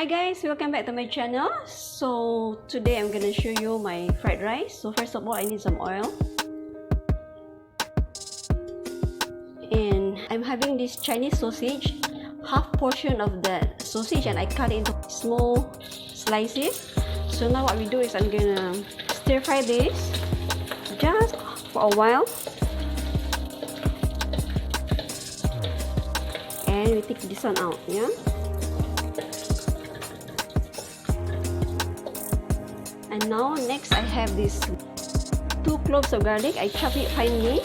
Hi guys, welcome back to my channel. So today I'm gonna show you my fried rice. So first of all, I need some oil, and I'm having this Chinese sausage, half portion of the sausage, and I cut it into small slices. So now what we do is I'm gonna stir fry this just for a while, and we take this one out, yeah. And now next I have these 2 cloves of garlic. I chop it finely.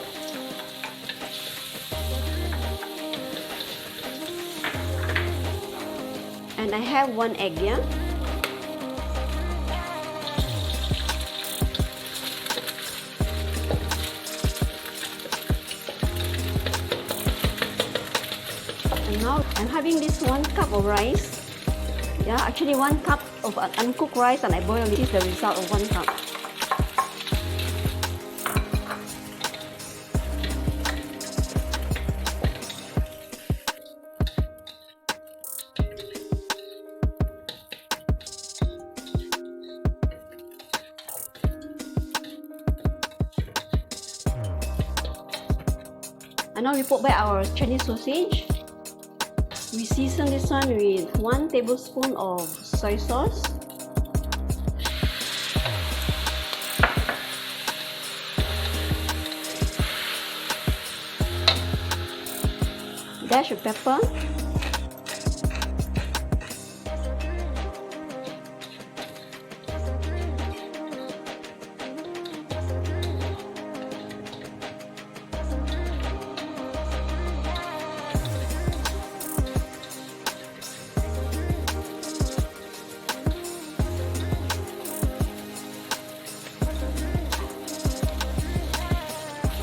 And I have 1 egg, yeah. And now I'm having this 1 cup of rice. Yeah, actually 1 cup of uncooked rice, and I boil it. This is the result of 1 cup. And now we put back our Chinese sausage. We season this one with 1 tablespoon of soy sauce, dash of pepper,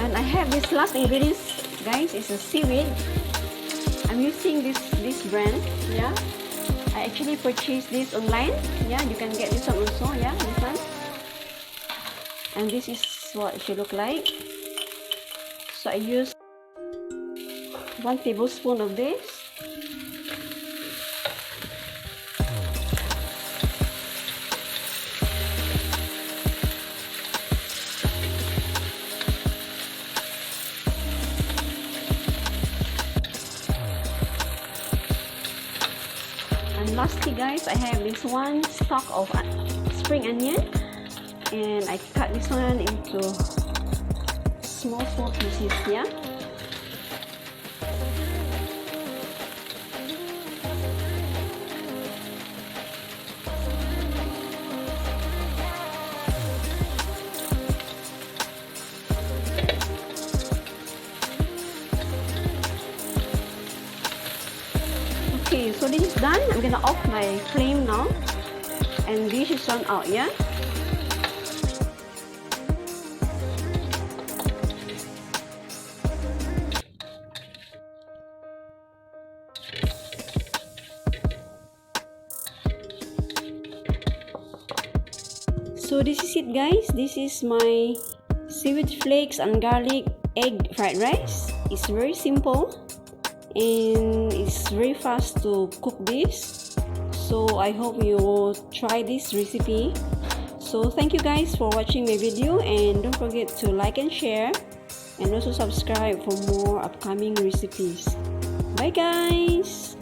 and I have this last ingredient, guys. It's a seaweed. I'm using this brand, yeah. I actually purchased this online, yeah. You can get this one also, yeah, this one. And this is what it should look like. So I use 1 tablespoon of this. And lastly, guys, I have this 1 stalk of spring onion, and I cut this one into small pieces, yeah. Okay, so this is done. I'm gonna off my flame now, and this is on out, yeah. So this is it, guys. This is my seaweed flakes and garlic egg fried rice. It's very simple, and it's very fast to cook this. So I hope you will try this recipe. So thank you guys for watching my video, and don't forget to like and share, and also subscribe for more upcoming recipes. Bye guys.